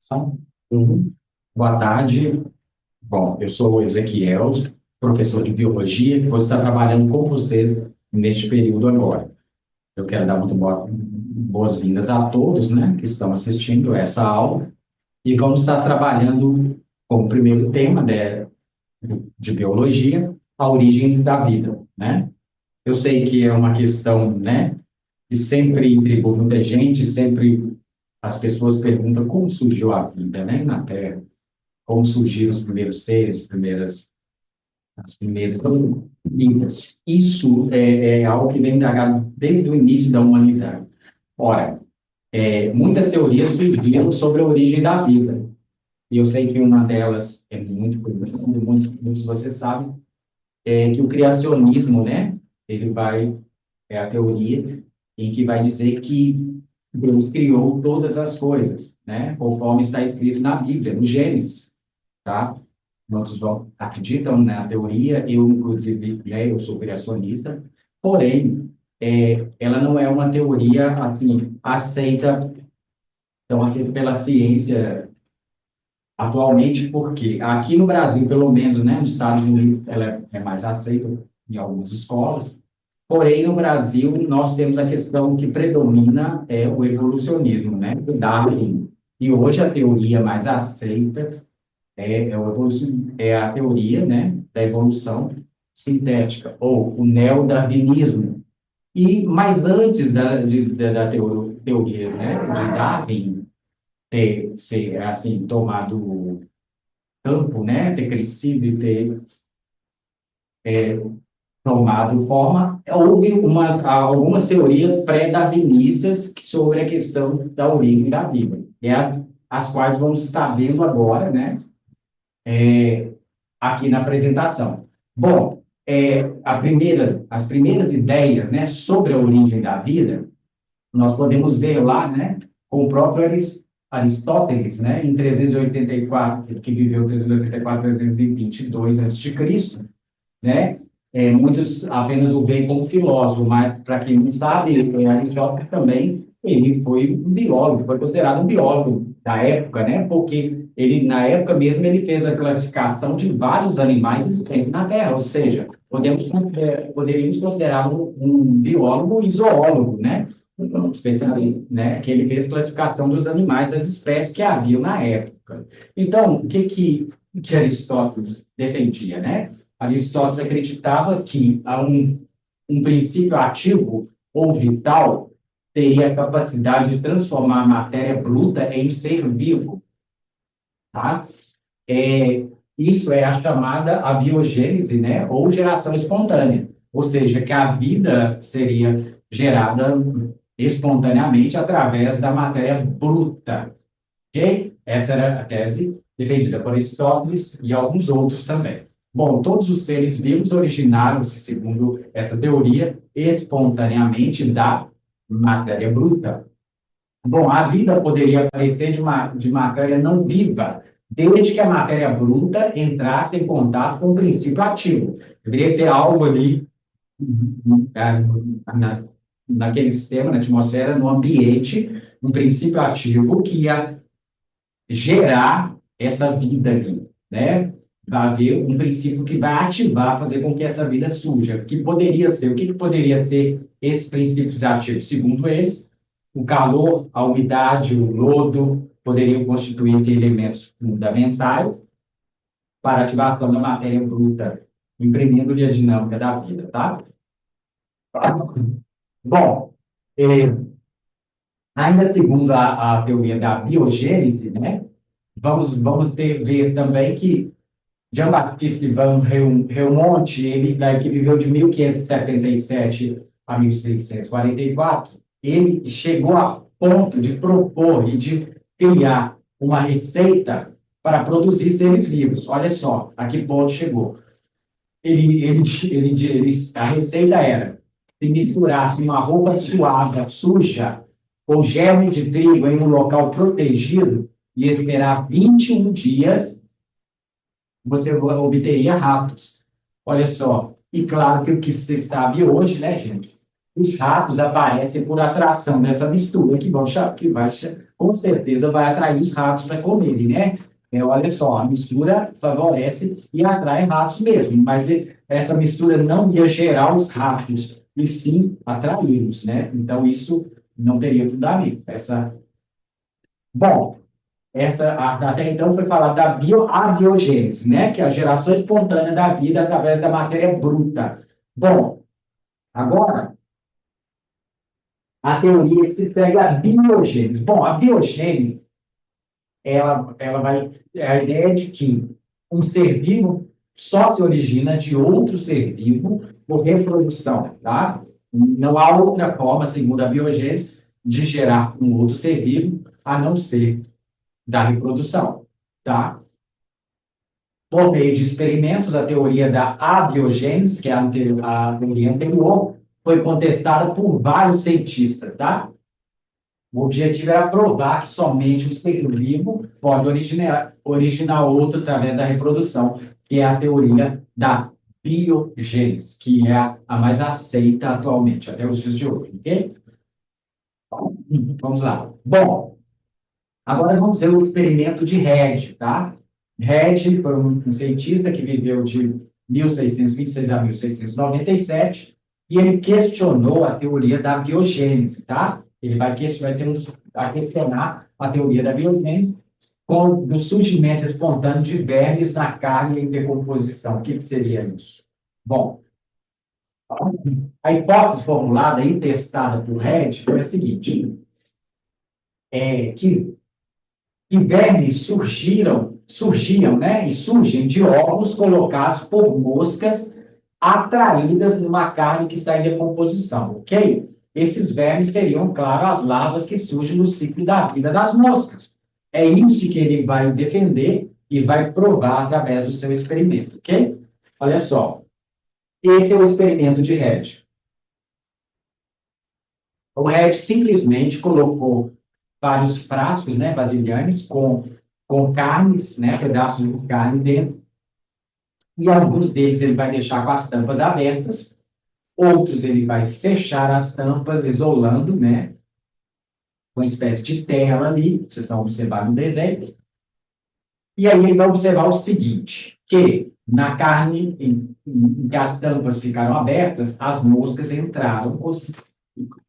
São? Uhum. Boa tarde. Bom, eu sou o Ezequiel, professor de biologia, que vou estar trabalhando com vocês neste período agora. Eu quero dar muito boas-vindas a todos, né, que estão assistindo essa aula e vamos estar trabalhando como primeiro tema de biologia, a origem da vida, né? Eu sei que é uma questão, né, que sempre intrigou muita gente, sempre as pessoas perguntam como surgiu a vida, né, na Terra. Como surgiram os primeiros seres, as primeiras vidas. Isso é algo que vem indagado desde o início da humanidade. Ora, muitas teorias surgiram sobre a origem da vida. E eu sei que uma delas é muito conhecida, muitos de vocês sabem, que o criacionismo, né, ele vai, é a teoria em que vai dizer que Deus criou todas as coisas, né, conforme está escrito na Bíblia, no Gênesis, tá? Muitos acreditam na teoria, eu, inclusive, né, eu sou criacionista, porém, ela não é uma teoria, assim, aceita, então, aceita pela ciência atualmente, porque aqui no Brasil, pelo menos, né, nos Estados Unidos, ela é mais aceita em algumas escolas, porém, no Brasil, nós temos a questão que predomina o evolucionismo, né, do Darwin, e hoje a teoria mais aceita é a teoria, né, da evolução sintética, ou o neodarwinismo. E, mas antes da teoria, né, de Darwin ser, assim, tomado campo, né, ter crescido e ter tomado forma, houve algumas teorias pré-darwinistas sobre a questão da origem da vida, as quais vamos estar vendo agora, né, aqui na apresentação. Bom, as primeiras ideias, né, sobre a origem da vida, nós podemos ver lá, né, com o próprio Aristóteles, né, em 384, que viveu 384 a 322 a.C., né, muitos apenas o veem como filósofo, mas para quem não sabe, Aristóteles também, ele foi um biólogo, foi considerado um biólogo da época, né, porque ele, na época mesmo, ele fez a classificação de vários animais existentes na Terra, ou seja, poderíamos considerá-lo um biólogo e zoólogo, né, um especialista, né, que ele fez classificação dos animais, das espécies que haviam na época. Então, que Aristóteles defendia, né? Aristóteles acreditava que um princípio ativo ou vital teria a capacidade de transformar a matéria bruta em ser vivo, tá? Isso é a chamada abiogênese, né? Ou geração espontânea, ou seja, que a vida seria gerada espontaneamente através da matéria bruta, ok? Essa era a tese defendida por Aristóteles e alguns outros também. Bom, todos os seres vivos originaram-se, segundo essa teoria, espontaneamente da matéria bruta. Bom, a vida poderia aparecer de matéria não viva, desde que a matéria bruta entrasse em contato com o princípio ativo. Deveria ter algo ali na, naquele sistema, na atmosfera, no ambiente, um princípio ativo que ia gerar essa vida ali, né? Vai haver um princípio que vai ativar, fazer com que essa vida surja. O que poderia ser esses princípios ativos? Segundo eles, o calor, a umidade, o lodo poderiam constituir elementos fundamentais para a ativação da matéria bruta, imprimindo-lhe a dinâmica da vida, tá? Bom, ainda segundo a teoria da biogênese, né? Vamos ver também que Jean-Baptiste van Helmont, ele que viveu de 1577 a 1644, ele chegou a ponto de propor e de criar uma receita para produzir seres vivos. Olha só, a que ponto chegou. A receita era: se misturasse uma roupa suada, suja, com germe de trigo em um local protegido e esperar 21 dias, você obteria ratos. Olha só. E claro que o que se sabe hoje, né, gente? os ratos aparecem por atração dessa mistura com certeza vai atrair os ratos para comerem, né? Olha só, a mistura favorece e atrai ratos mesmo, mas essa mistura não ia gerar os ratos, e sim atraí-los, né? Então, isso não teria fundamento. Bom, até então foi falado da abiogênese, né? Que é a geração espontânea da vida através da matéria bruta. Bom, agora, a teoria que se segue à biogênese. Bom, a biogênese, ela vai... É a ideia de que um ser vivo só se origina de outro ser vivo por reprodução, tá? Não há outra forma, segundo a biogênese, de gerar um outro ser vivo, a não ser da reprodução, tá? Por meio de experimentos, a teoria da abiogênese, que é a teoria anterior, foi contestada por vários cientistas, tá? O objetivo era provar que somente um ser vivo pode originar outro através da reprodução, que é a teoria da biogênese, que é a mais aceita atualmente, até os dias de hoje, ok? Vamos lá. Bom, agora vamos ver o experimento de Redd, tá? Redd foi um cientista que viveu de 1626 a 1697 e ele questionou a teoria da biogênese, tá? Ele vai ser a questionar a teoria da biogênese com o surgimento espontâneo de vermes na carne em decomposição. O que seria isso? Bom, a hipótese formulada e testada por Redd foi a seguinte: que vermes surgiam, né, e surgem de ovos colocados por moscas atraídas numa carne que está em decomposição, ok? Esses vermes seriam, claro, as larvas que surgem no ciclo da vida das moscas. É isso que ele vai defender e vai provar através do seu experimento, ok? Olha só, esse é o experimento de Redd. O Redd simplesmente colocou vários frascos, né, vasilhames, com carnes, né, pedaços de carne dentro, e alguns deles ele vai deixar com as tampas abertas, outros ele vai fechar as tampas, isolando, né, com uma espécie de tela ali, vocês estão observando no desenho, e aí ele vai observar o seguinte, que na carne em que as tampas ficaram abertas, as moscas entraram,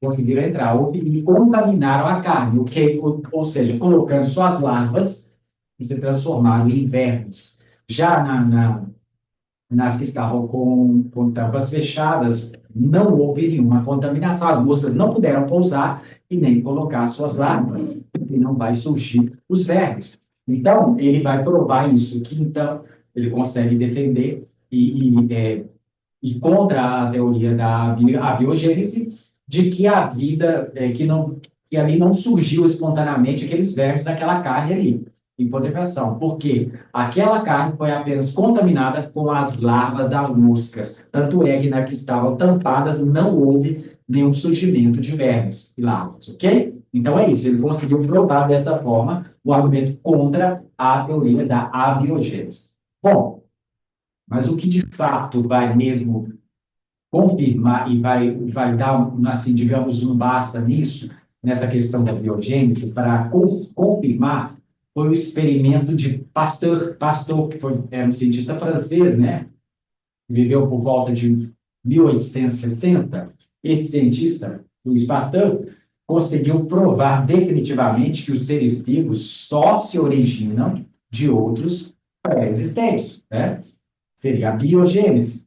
conseguiram entrar e contaminaram a carne, ou seja, colocando suas larvas que se transformaram em vermes. Já nas que estavam com tampas fechadas, não houve nenhuma contaminação, as moscas não puderam pousar e nem colocar suas larvas, e não vai surgir os vermes. Então, ele vai provar isso, que então ele consegue defender e contra a teoria da biogênese, de que a vida, que ali não surgiu espontaneamente aqueles vermes daquela carne ali, em putrefação, porque aquela carne foi apenas contaminada com as larvas das moscas. Tanto é que na que estavam tampadas não houve nenhum surgimento de vermes e larvas, ok? Então é isso, ele conseguiu provar dessa forma o argumento contra a teoria da abiogênese. Bom, mas o que de fato vai mesmo confirmar e vai dar, assim, digamos, um basta nisso, nessa questão da biogênese, para confirmar, foi o experimento de Pasteur. Pasteur, que era um cientista francês, né? Viveu por volta de 1860. Esse cientista, Louis Pasteur, conseguiu provar definitivamente que os seres vivos só se originam de outros pré-existentes, né? Seria a biogênese.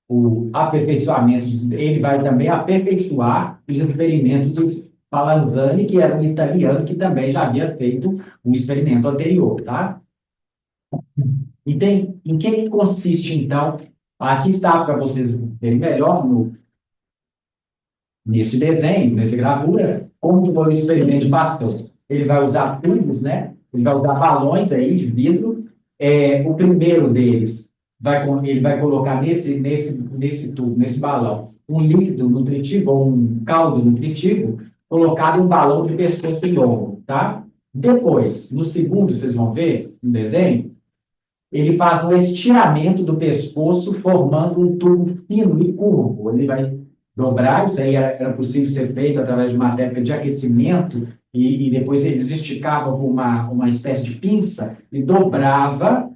O aperfeiçoamento, ele vai também aperfeiçoar os experimentos do Spallanzani, que era um italiano que também já havia feito um experimento anterior, tá? Em que consiste, então? Aqui está para vocês verem melhor nesse desenho, nessa gravura, como foi o experimento de Pasteur. Ele vai usar tubos, né? Ele vai usar balões aí de vidro. O primeiro deles, ele vai colocar nesse tubo, nesse balão, um líquido nutritivo, ou um caldo nutritivo, colocado em um balão de pescoço longo, tá? Depois, no segundo, vocês vão ver no desenho, ele faz um estiramento do pescoço, formando um tubo fino e curvo. Ele vai dobrar, isso aí era possível ser feito através de uma técnica de aquecimento, e depois eles esticavam com uma espécie de pinça e dobrava,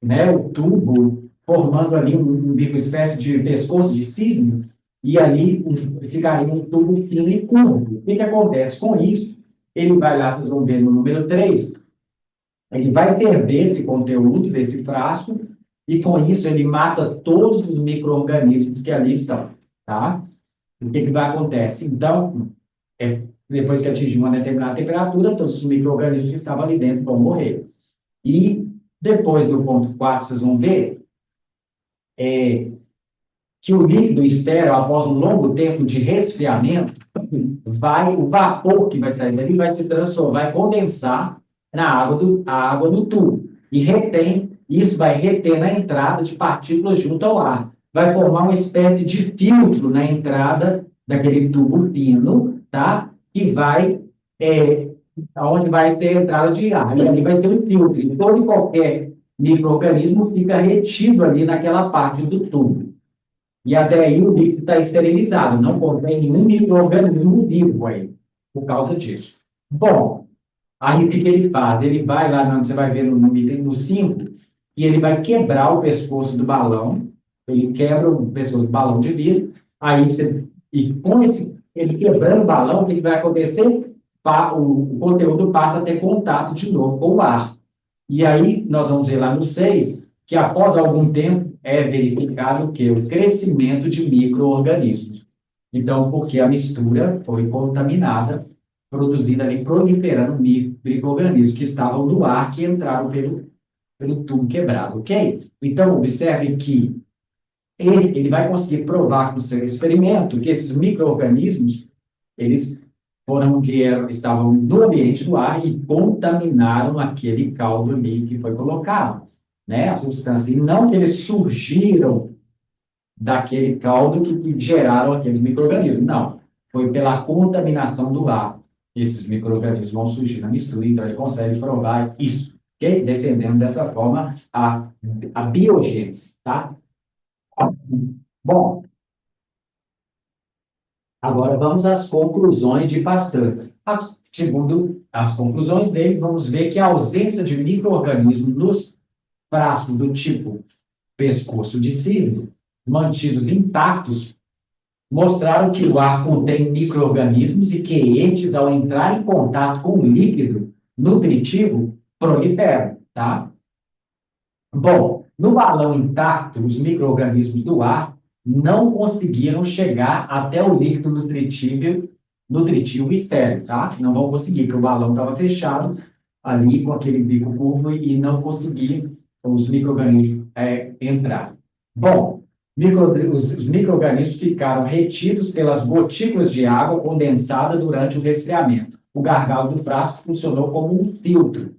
né, o tubo, formando ali um bico espécie de pescoço de cisne, e ali ficaria um tubo fino e curvo. O que, que acontece com isso? Ele vai lá, vocês vão ver no número 3, ele vai ferver esse conteúdo desse frasco, e com isso ele mata todos os micro-organismos que ali estão, tá? O que, que vai acontecer? Então, depois que atingir uma determinada temperatura, todos os micro-organismos que estavam ali dentro vão morrer. E depois do ponto 4, vocês vão ver que o líquido estéril, após um longo tempo de resfriamento, o vapor que vai sair dali vai se transformar, vai condensar a água do tubo. E isso vai reter na entrada de partículas junto ao ar. Vai formar uma espécie de filtro na entrada daquele tubo fino, tá? Que vai, onde vai ser a entrada de ar. E ali vai ser um filtro. E todo e qualquer micro-organismo fica retido ali naquela parte do tubo. E até aí o líquido está esterilizado, não contém nenhum micro-organismo vivo aí, por causa disso. Bom, aí o que, que ele faz? Ele vai lá, você vai ver no item no 5, que ele vai quebrar o pescoço do balão, ele quebra o pescoço do balão de vidro, aí e com ele quebrando o balão, o que vai acontecer? O conteúdo passa a ter contato de novo com o ar. E aí, nós vamos ver lá no 6, que após algum tempo é verificado o quê? O crescimento de micro-organismos. Então, porque a mistura foi contaminada, produzindo ali, proliferando micro-organismos que estavam no ar, que entraram pelo tubo quebrado, ok? Então, observe que ele vai conseguir provar com o seu experimento que esses micro-organismos, eles estavam no ambiente do ar e contaminaram aquele caldo ali que foi colocado, né? A substância. E não que eles surgiram daquele caldo que geraram aqueles micro-organismos. Não. Foi pela contaminação do ar que esses micro-organismos vão surgir na mistura. Então, ele consegue provar isso, ok? Defendendo dessa forma a biogênese, tá? Bom, agora vamos às conclusões de Pasteur. Segundo as conclusões dele, vamos ver que a ausência de micro-organismos nos frascos do tipo pescoço de cisne, mantidos intactos, mostraram que o ar contém micro-organismos e que estes, ao entrar em contato com o líquido nutritivo, proliferam, tá? Bom, no balão intacto, os micro-organismos do ar não conseguiram chegar até o líquido nutritivo estéril, tá? Não vão conseguir, porque o balão estava fechado ali com aquele bico curvo e não conseguiam os micro-organismos entrar. Bom, os micro-organismos ficaram retidos pelas gotículas de água condensada durante o resfriamento. O gargalo do frasco funcionou como um filtro.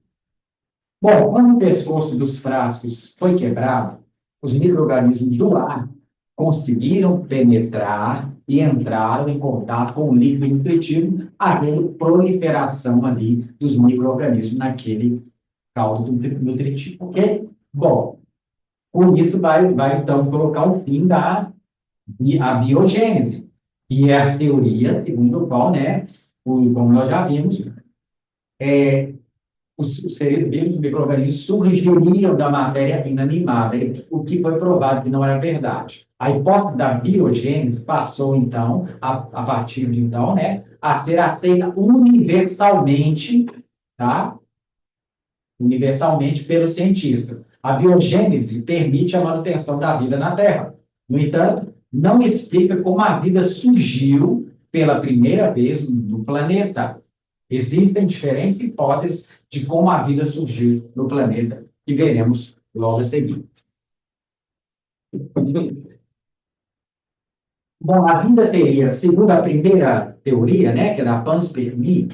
Bom, quando o pescoço dos frascos foi quebrado, os micro-organismos do ar conseguiram penetrar e entraram em contato com o líquido nutritivo, havendo proliferação ali dos micro-organismos naquele caldo nutritivo, ok? Bom, com isso vai então colocar o fim a biogênese, que é a teoria segundo a qual, né, como nós já vimos, os seres vivos, os micro-organismos, surgiriam da matéria inanimada, o que foi provado que não era verdade. A hipótese da biogênese passou, então, a partir de então, né, a ser aceita universalmente, tá? Universalmente pelos cientistas. A biogênese permite a manutenção da vida na Terra. No entanto, não explica como a vida surgiu pela primeira vez no planeta. Existem diferentes hipóteses de como a vida surgiu no planeta, que veremos logo a seguir. Bom, a vida teria, segundo a primeira teoria, né, que é da panspermia,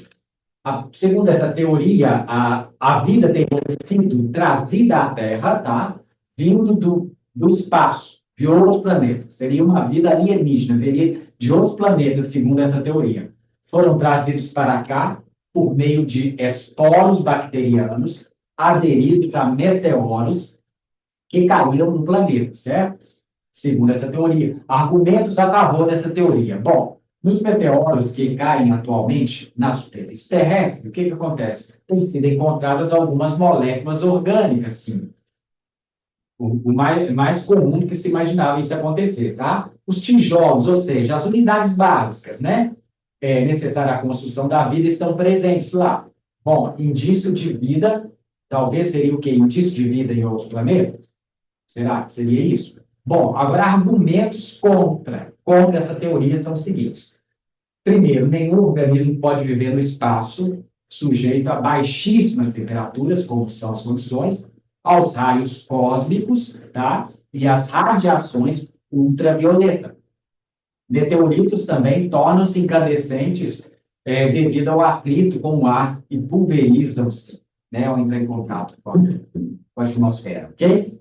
segundo essa teoria, a vida teria sido trazida à Terra, tá, vindo do espaço, de outros planetas. Seria uma vida alienígena, viria de outros planetas, segundo essa teoria. Foram trazidos para cá por meio de esporos bacterianos aderidos a meteoros que caíram no planeta, certo? segundo essa teoria. Argumentos a favor dessa teoria. Bom, nos meteoros que caem atualmente na superfície terrestre, o que acontece? Têm sido encontradas algumas moléculas orgânicas, sim. O mais comum do que se imaginava isso acontecer, tá? Os tijolos, ou seja, as unidades básicas, né? Necessárias à construção da vida estão presentes lá. Bom, indício de vida, talvez seria o quê? Indício de vida em outros planetas? Será que seria isso? Bom, agora argumentos contra essa teoria são os seguintes. Primeiro, nenhum organismo pode viver no espaço sujeito a baixíssimas temperaturas, como são as condições, aos raios cósmicos, tá? E às radiações ultravioleta. Meteoritos também tornam-se incandescentes devido ao atrito com o ar e pulverizam-se, né, ao entrar em contato com a atmosfera, ok?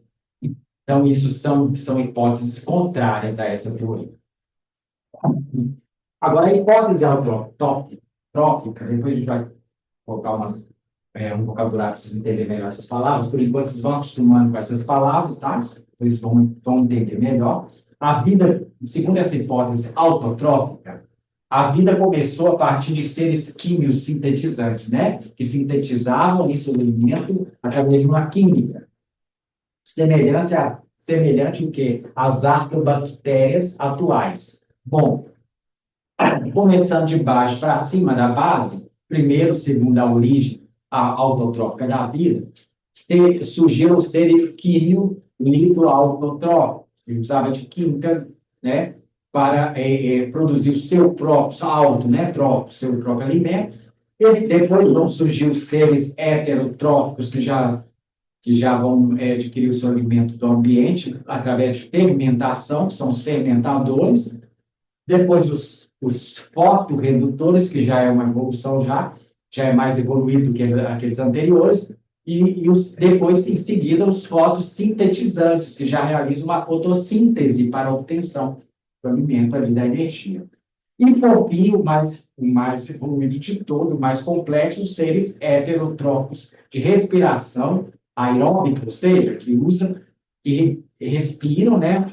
Então, isso são hipóteses contrárias a essa teoria. Agora, a hipótese autotrófica, depois a gente vai colocar um vocabulário para vocês entenderem melhor essas palavras. Por enquanto, vocês vão acostumando com essas palavras, tá? Depois vão entender melhor. A vida, segundo essa hipótese autotrófica, a vida começou a partir de seres químicos sintetizantes, né? Que sintetizavam esse alimento através de uma química. Semelhante o quê? Às arqueobactérias atuais. Bom, começando de baixo para cima da base, primeiro, segundo a origem autotrófica da vida, surgiram os seres químio-lido-autotróficos, que usavam de química, né, para produzir o seu próprio, né, seu próprio alimento. Depois vão surgir os seres heterotróficos, que já vão adquirir o seu alimento do ambiente através de fermentação, que são os fermentadores. Depois os fotorredutores, que já é uma evolução já é mais evoluído que aqueles anteriores, depois, em seguida, os fotossintetizantes, que já realizam uma fotossíntese para a obtenção do alimento ali, da energia. E, por fim, o mais evoluído de todo, o mais complexo, os seres heterotróficos de respiração aeróbica, ou seja, que respiram, né,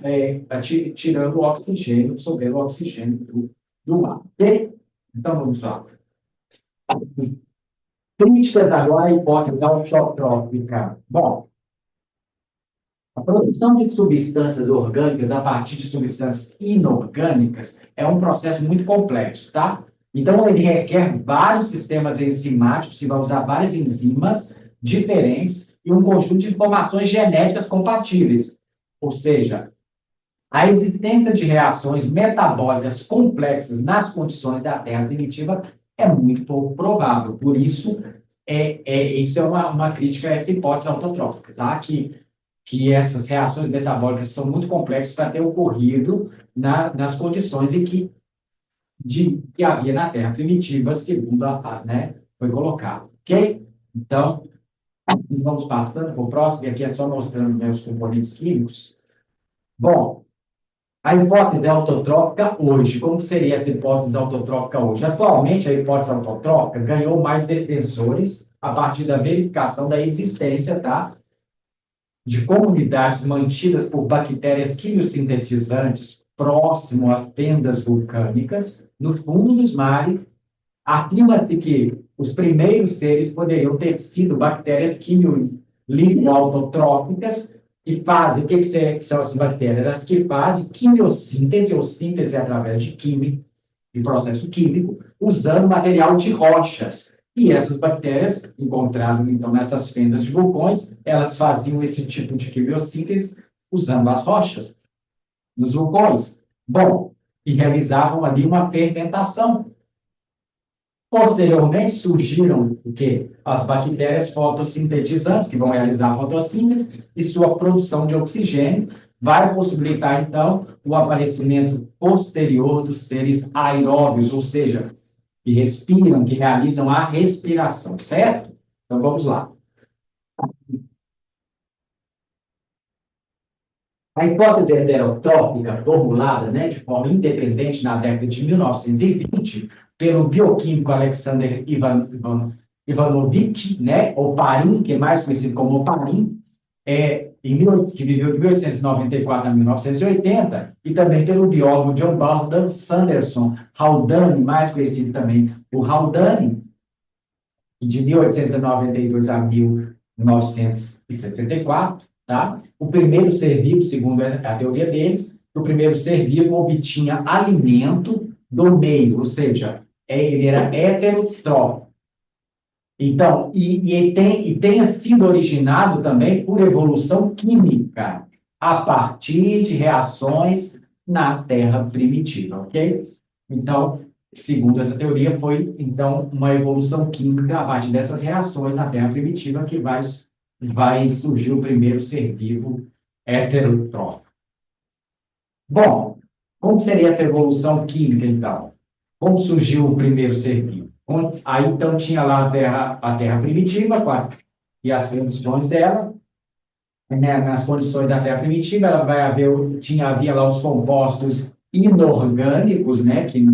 tirando o oxigênio, absorvendo o oxigênio do ar. Ok? Então, vamos lá. Críticas agora à hipótese autotrófica. Bom, a produção de substâncias orgânicas a partir de substâncias inorgânicas é um processo muito complexo, tá? Então, ele requer vários sistemas enzimáticos, você vai usar várias enzimas diferentes e um conjunto de informações genéticas compatíveis. Ou seja, a existência de reações metabólicas complexas nas condições da Terra primitiva é muito pouco provável. Por isso, isso é uma crítica a essa hipótese autotrófica, tá? Que essas reações metabólicas são muito complexas para ter ocorrido nas condições em que havia na Terra primitiva, segundo né, foi colocado. Ok? Então, vamos passando para o próximo, e aqui é só mostrando, né, os componentes químicos. Bom, a hipótese autotrófica hoje, como seria essa hipótese autotrófica hoje? Atualmente, a hipótese autotrófica ganhou mais defensores a partir da verificação da existência, tá, de comunidades mantidas por bactérias quimiosintetizantes próximo a fendas vulcânicas, no fundo dos mares. Afirma-se que os primeiros seres poderiam ter sido bactérias quimiolipotróficas que fazem, o que são as bactérias? As que fazem quimiossíntese, ou síntese através de processo químico, usando material de rochas. E essas bactérias, encontradas, então, nessas fendas de vulcões, elas faziam esse tipo de quimiossíntese usando as rochas nos vulcões. Bom, e realizavam ali uma fermentação. Posteriormente, surgiram o quê? As bactérias fotossintetizantes, que vão realizar a fotossíntese, e sua produção de oxigênio vai possibilitar, então, o aparecimento posterior dos seres aeróbios, ou seja, que respiram, que realizam a respiração, certo? Então, vamos lá. A hipótese heterotrópica, formulada, né, de forma independente na década de 1920, pelo bioquímico Alexander Ivanovich, né, Oparin, que é mais conhecido como Oparin, que viveu de 1894 a 1980, e também pelo biólogo John Bardon Sanderson Haldane, mais conhecido também por Haldane, de 1892 a 1974, tá? O primeiro ser vivo, segundo a teoria deles, o primeiro ser vivo obtinha alimento do meio, ou seja, ele era heterotrófico. Então, tenha sido originado também por evolução química, a partir de reações na Terra primitiva, ok? Então, segundo essa teoria, foi, então, uma evolução química a partir dessas reações na Terra primitiva que vai surgir o primeiro ser vivo heterotrófico. Bom, como seria essa evolução química, então? Como surgiu o primeiro ser vivo? Aí, então, tinha lá a Terra primitiva e as condições dela. Né? Nas condições da Terra primitiva, ela havia lá os compostos inorgânicos, né? Que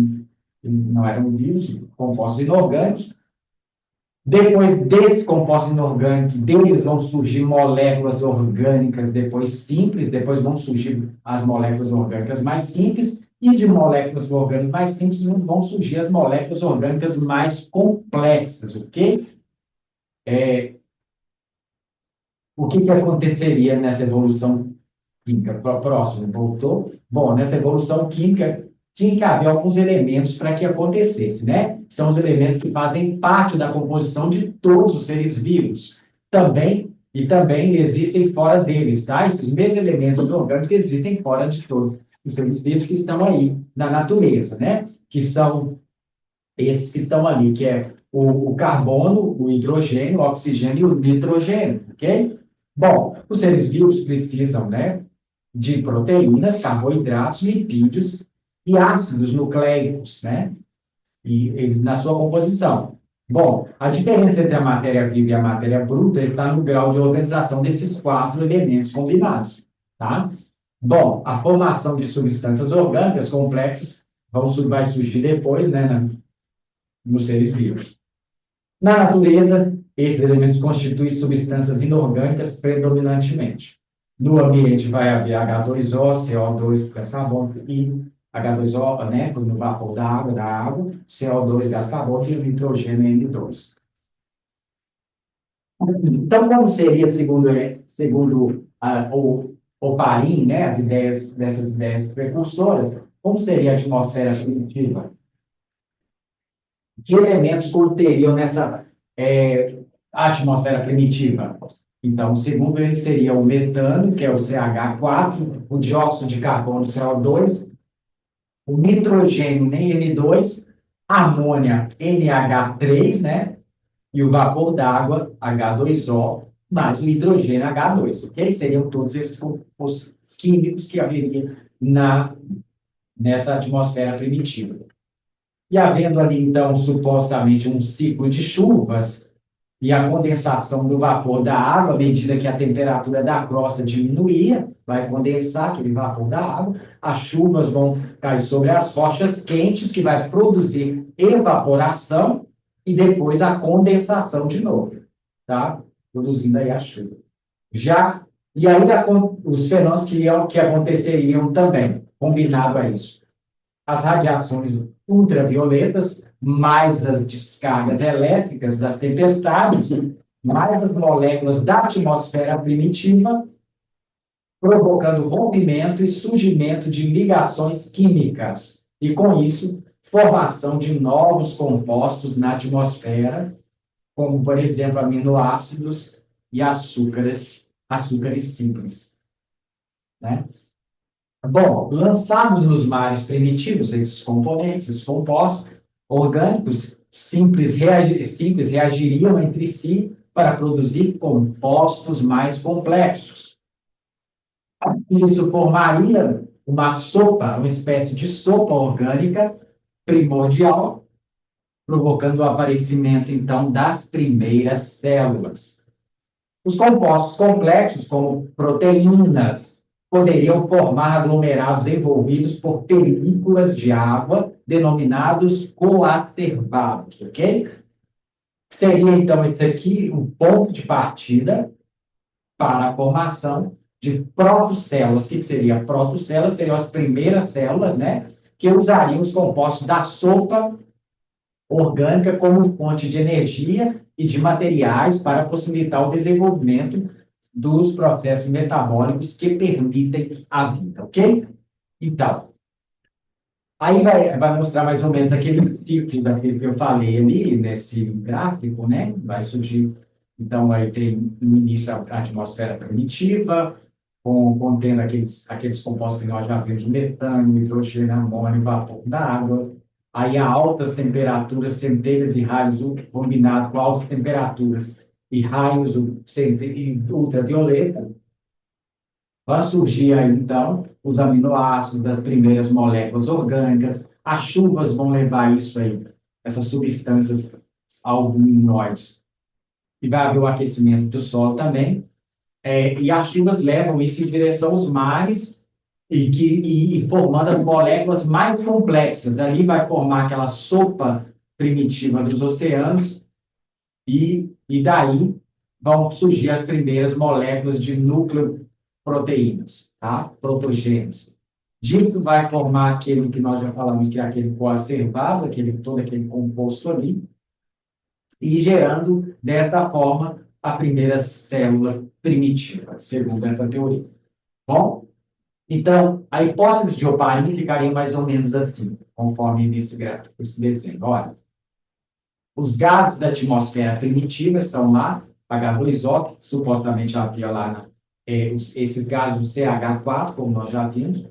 não eram vivos, compostos inorgânicos. Depois desses compostos inorgânicos, deles vão surgir moléculas orgânicas depois simples, depois vão surgir as moléculas orgânicas mais simples, e de moléculas orgânicas mais simples vão surgir as moléculas orgânicas mais complexas, ok? O que aconteceria nessa evolução química? Próximo, voltou? Bom, nessa evolução química tinha que haver alguns elementos para que acontecesse, né? São os elementos que fazem parte da composição de todos os seres vivos. Também existem fora deles, tá? Esses mesmos elementos orgânicos existem fora de todos os seres vivos que estão aí na natureza, né? Que são esses que estão ali, que é o carbono, o hidrogênio, o oxigênio e o nitrogênio, ok? Bom, os seres vivos precisam, né, de proteínas, carboidratos, lipídios e ácidos nucleicos, né? Na sua composição. Bom, a diferença entre a matéria viva e a matéria bruta está no grau de organização desses quatro elementos combinados, tá? Bom, a formação de substâncias orgânicas complexas vai surgir depois, né, nos seres vivos. Na natureza, esses elementos constituem substâncias inorgânicas predominantemente. No ambiente vai haver H2O, CO2, gás carbônico, e H2O, né, no vapor da água, CO2, gás carbônico, e o nitrogênio, N2. Então, como seria, segundo o Parin, né, dessas ideias precursoras, como seria a atmosfera primitiva? Que elementos conteriam nessa atmosfera primitiva? Então, segundo ele, seria o metano, que é o CH4, o dióxido de carbono, CO2, o nitrogênio, N2, a amônia, NH3, né? E o vapor d'água, H2O, mais o hidrogênio, H2, ok? Seriam todos esses compostos químicos que haveria nessa atmosfera primitiva. E havendo ali, então, supostamente um ciclo de chuvas e a condensação do vapor da água, à medida que a temperatura da crosta diminuía, vai condensar aquele vapor da água, as chuvas vão cair sobre as rochas quentes, que vai produzir evaporação e depois a condensação de novo, tá? Produzindo aí a chuva. E aí os fenômenos que aconteceriam também, combinado a isso. As radiações ultravioletas, mais as descargas elétricas das tempestades, mais as moléculas da atmosfera primitiva, provocando rompimento e surgimento de ligações químicas. E, com isso, formação de novos compostos na atmosfera, como, por exemplo, aminoácidos e açúcares simples. Né? Bom, lançados nos mares primitivos, esses componentes, esses compostos orgânicos simples reagiriam entre si para produzir compostos mais complexos. Isso formaria uma sopa, uma espécie de sopa orgânica primordial, provocando o aparecimento, então, das primeiras células. Os compostos complexos, como proteínas, poderiam formar aglomerados envolvidos por películas de água, denominados coatervados, ok? Seria, então, esse aqui um ponto de partida para a formação de protocélulas. O que seria protocélulas? Seriam as primeiras células, né, que usariam os compostos da sopa orgânica como fonte de energia e de materiais para possibilitar o desenvolvimento dos processos metabólicos que permitem a vida, ok? Então, aí vai mostrar mais ou menos aquele ciclo daquele que eu falei ali, nesse gráfico, né? Vai surgir, então, aí tem no início a atmosfera primitiva, contendo aqueles compostos que nós já vimos, o metano, o hidrogênio, amônio, vapor da água. Aí, a altas temperaturas, centelhas e raios combinado com altas temperaturas e raios ultravioleta, vai surgir aí, então, os aminoácidos das primeiras moléculas orgânicas, as chuvas vão levar isso aí, essas substâncias albuminoides. E vai haver o aquecimento do solo também, e as chuvas levam isso em direção aos mares e formando as moléculas mais complexas. Ali vai formar aquela sopa primitiva dos oceanos e daí vão surgir as primeiras moléculas de núcleo proteínas, tá? Protogênese. Disso vai formar aquele que nós já falamos que é aquele coacervado, todo aquele composto ali, e gerando, dessa forma, a primeira célula primitiva, segundo essa teoria. Bom, então, a hipótese de Oparin ficaria mais ou menos assim, conforme nesse gráfico, esse desenho. Olha, os gases da atmosfera primitiva estão lá, H2O, que supostamente havia lá, esses gases, o CH4, como nós já vimos,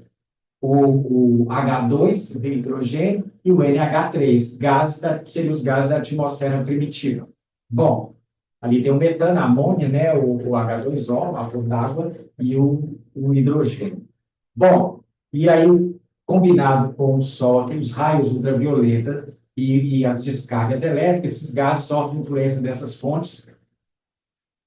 o H2, o hidrogênio, e o NH3, seriam os gases da atmosfera primitiva. Bom, ali tem o metano, a amônia, né, o H2O, vapor d'água, e o hidrogênio. Bom, e aí, combinado com o Sol, os raios ultravioleta e as descargas elétricas, esses gases sofrem influência dessas fontes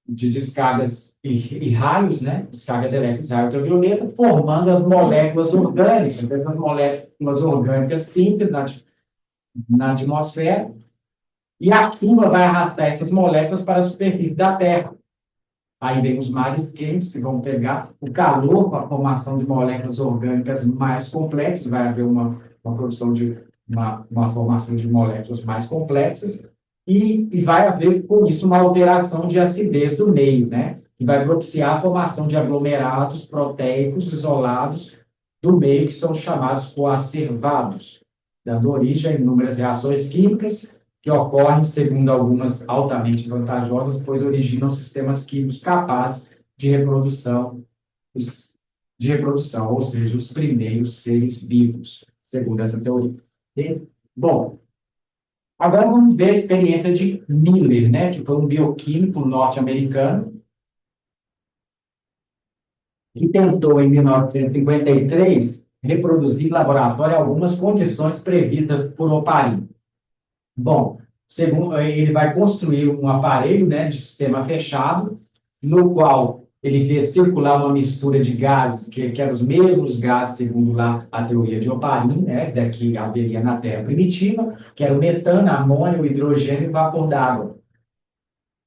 de descargas e raios, né? Descargas elétricas e raios ultravioleta, formando as moléculas orgânicas, essas moléculas orgânicas simples na atmosfera, e a chuva vai arrastar essas moléculas para a superfície da Terra. Aí vem os mares quentes, que vão pegar o calor para a formação de moléculas orgânicas mais complexas, vai haver uma produção de uma formação de moléculas mais complexas, e vai haver, com isso, uma alteração de acidez do meio, né? Que vai propiciar a formação de aglomerados proteicos isolados do meio, que são chamados coacervados, dando origem a inúmeras reações químicas que ocorrem, segundo algumas, altamente vantajosas, pois originam sistemas químicos capazes de reprodução, ou seja, os primeiros seres vivos, segundo essa teoria. Bom, agora vamos ver a experiência de Miller, né, que foi um bioquímico norte-americano, que tentou, em 1953, reproduzir em laboratório algumas condições previstas por Oparin. Bom, ele vai construir um aparelho, né, de sistema fechado, no qual ele fez circular uma mistura de gases, que eram os mesmos gases, segundo lá a teoria de Oparin, né, que haveria na Terra primitiva, que era o metano, amônio, o hidrogênio e o vapor d'água.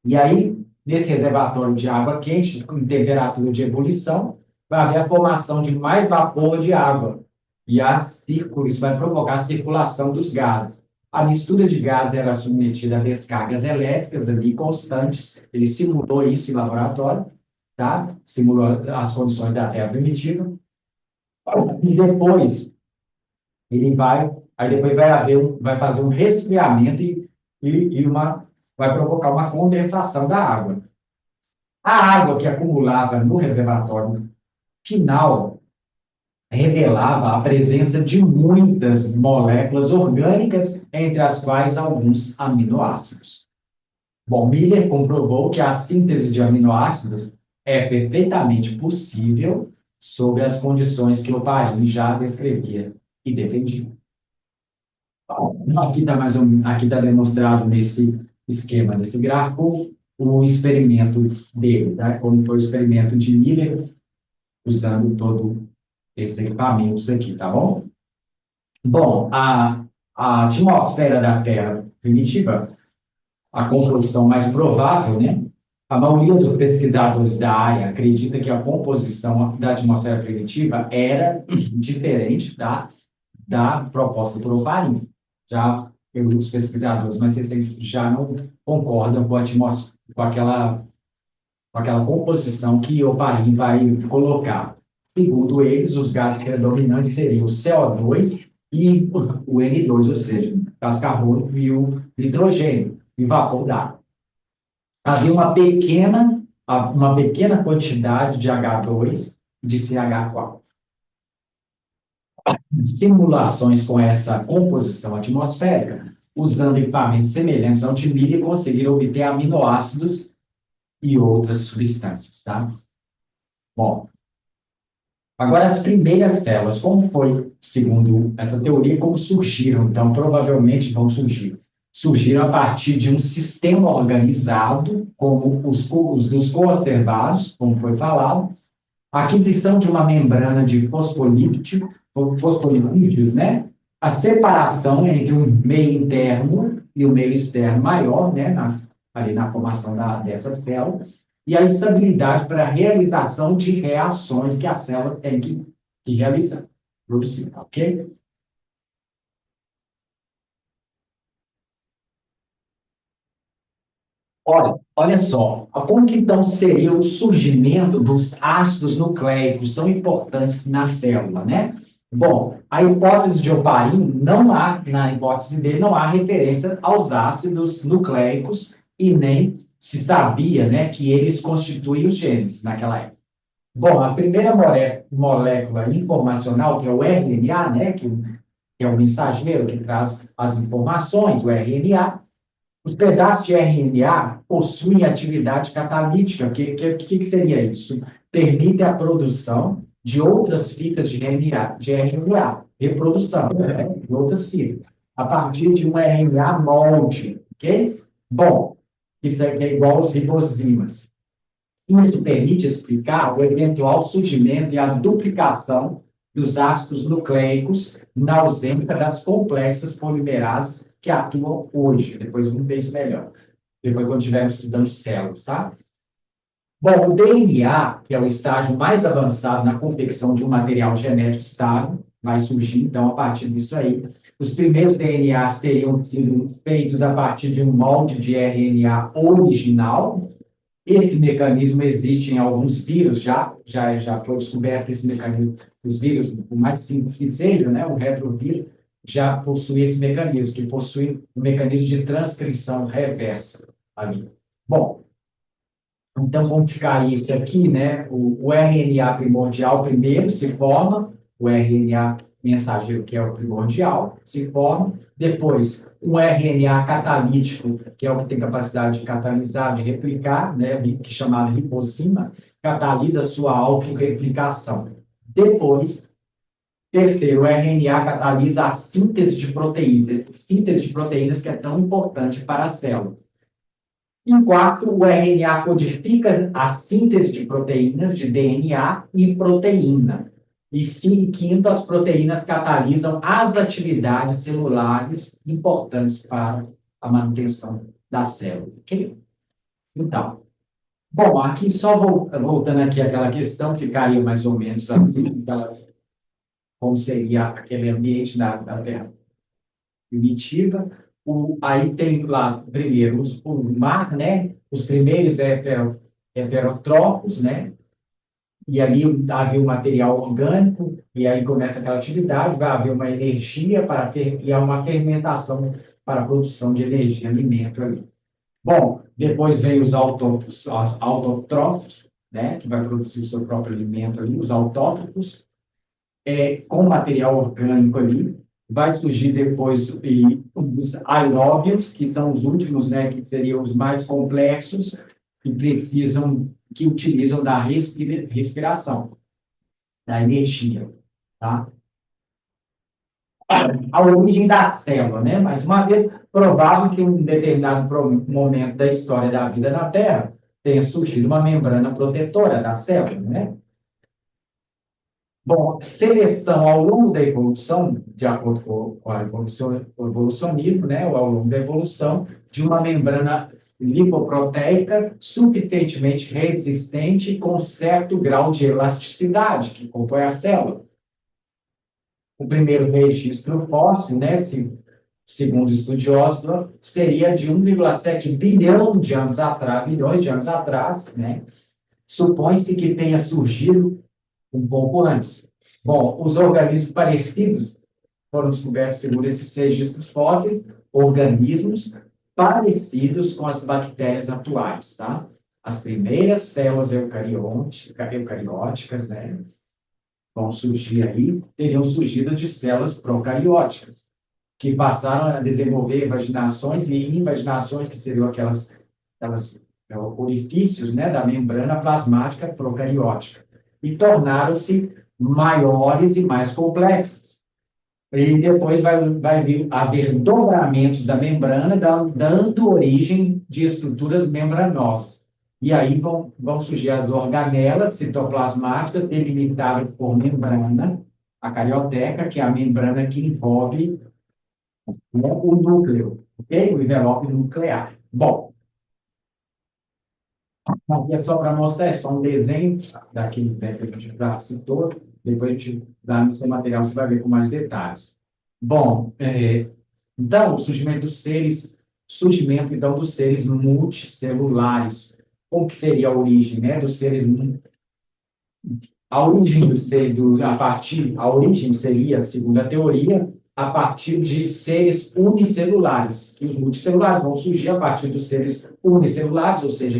E aí, nesse reservatório de água quente, em temperatura de ebulição, vai haver a formação de mais vapor de água. E isso vai provocar a circulação dos gases. A mistura de gases era submetida a descargas elétricas ali constantes. Ele simulou isso em laboratório, tá? Simulou as condições da Terra primitiva. E depois depois vai fazer um resfriamento vai provocar uma condensação da água. A água que acumulava no reservatório final revelava a presença de muitas moléculas orgânicas, entre as quais alguns aminoácidos. Bom, Miller comprovou que a síntese de aminoácidos é perfeitamente possível sob as condições que Oparin já descrevia e defendia. Aqui está demonstrado nesse esquema, nesse gráfico, o experimento dele, tá? Como foi o experimento de Miller, usando todo esses equipamentos aqui, tá bom? Bom, a atmosfera da Terra primitiva, a composição mais provável, né? A maioria dos pesquisadores da área acredita que a composição da atmosfera primitiva era diferente da proposta por Oparin. Já os pesquisadores mais recentes já não concordam com a atmosfera, com aquela composição que Oparin vai colocar. Segundo eles, os gases predominantes seriam o CO2 e o N2, ou seja, gás carbônico e o nitrogênio, e vapor d'água. Havia uma pequena quantidade de H2 e de CH4. Simulações com essa composição atmosférica, usando equipamentos semelhantes ao de milho, conseguiram obter aminoácidos e outras substâncias, tá? Bom, agora as primeiras células, como foi, segundo essa teoria, como surgiram? Então, provavelmente vão surgir. Surgiram a partir de um sistema organizado, como os dos coacervados, como foi falado, a aquisição de uma membrana de fosfolipídios, né? A separação entre o meio interno e o meio externo maior, né? Ali na formação dessa célula, e a estabilidade para a realização de reações que a célula tem que realizar, produzir, ok? Olha só, como que então seria o surgimento dos ácidos nucleicos tão importantes na célula, né? Bom, a hipótese de Oparin, na hipótese dele, não há referência aos ácidos nucleicos e nem se sabia, né, que eles constituem os genes naquela época. Bom, a primeira molécula informacional, que é o RNA, né, que é o mensageiro que traz as informações, o RNA, os pedaços de RNA possuem atividade catalítica. Que seria isso? Permite a produção de outras fitas de RNA, reprodução, né, de outras fitas, a partir de um RNA molde, ok? Bom, isso aqui é igual aos ribozimas. Isso permite explicar o eventual surgimento e a duplicação dos ácidos nucleicos na ausência das complexas polimerases que atuam hoje. Depois vamos ver isso melhor. Depois, quando estivermos estudando células, tá? Bom, o DNA, que é o estágio mais avançado na confecção de um material genético estável, vai surgir, então, a partir disso aí. Os primeiros DNAs teriam sido feitos a partir de um molde de RNA original. Esse mecanismo existe em alguns vírus, já foi descoberto que esse mecanismo, os vírus, por mais simples que seja, né, o retrovírus, já possui esse mecanismo, que possui um mecanismo de transcrição reversa ali. Bom, então, como ficaria isso aqui, né? O RNA primordial primeiro se forma, o RNA mensageiro, que é o primordial, se forma. Depois, um RNA catalítico, que é o que tem capacidade de catalisar, de replicar, né? Que é chamado ribosima, catalisa a sua autorreplicação. Depois, terceiro, o RNA catalisa a síntese de proteínas que é tão importante para a célula. Em quarto, o RNA codifica a síntese de proteínas, de DNA e proteína. E quinto, as proteínas catalisam as atividades celulares importantes para a manutenção da célula. Okay? Então, bom, aqui só voltando aqui àquela questão, ficaria mais ou menos assim, então, como seria aquele ambiente da Terra primitiva. Aí tem lá, primeiro, o mar, né? Os primeiros heterótrofos, né? E ali havia um material orgânico, e aí começa aquela atividade, vai haver uma energia e há uma fermentação para a produção de energia, alimento ali. Bom, depois vem os autótrofos, né? Que vai produzir o seu próprio alimento ali, os autótrofos, com material orgânico ali. Vai surgir depois os aeróbios, que são os últimos, né, que seriam os mais complexos, que utilizam da respiração, da energia, tá? A origem da célula, né? Mais uma vez, provável que em um determinado momento da história da vida na Terra tenha surgido uma membrana protetora da célula, né? Bom, seleção ao longo da evolução, de acordo com o evolucionismo, né, ou ao longo da evolução, de uma membrana lipoproteica suficientemente resistente com certo grau de elasticidade que compõe a célula. O primeiro registro fóssil, né, segundo estudiosos, seria de 1,7 bilhão de anos atrás, bilhões de anos atrás, né? Supõe-se que tenha surgido um pouco antes. Bom, os organismos parecidos foram descobertos, segundo esses registros fósseis, organismos parecidos com as bactérias atuais, tá? As primeiras células eucarióticas, né, vão surgir aí, teriam surgido de células procarióticas, que passaram a desenvolver vaginações e invaginações, que seriam aquelas orifícios, né, da membrana plasmática procariótica, e tornaram-se maiores e mais complexas. E depois vai haver dobramentos da membrana, dando origem de estruturas membranosas. E aí vão surgir as organelas citoplasmáticas, delimitadas por membrana, a carioteca, que é a membrana que envolve, né, o núcleo, ok? O envelope nuclear. Bom, aqui é só para mostrar, é só um desenho daquele, né, que a gente já citou, depois a gente dá no seu material, você vai ver com mais detalhes. Bom, então, o surgimento então dos seres multicelulares. Como que seria a origem, né, dos seres? A origem a origem seria, segundo a teoria, a partir de seres unicelulares. E os multicelulares vão surgir a partir dos seres unicelulares, ou seja,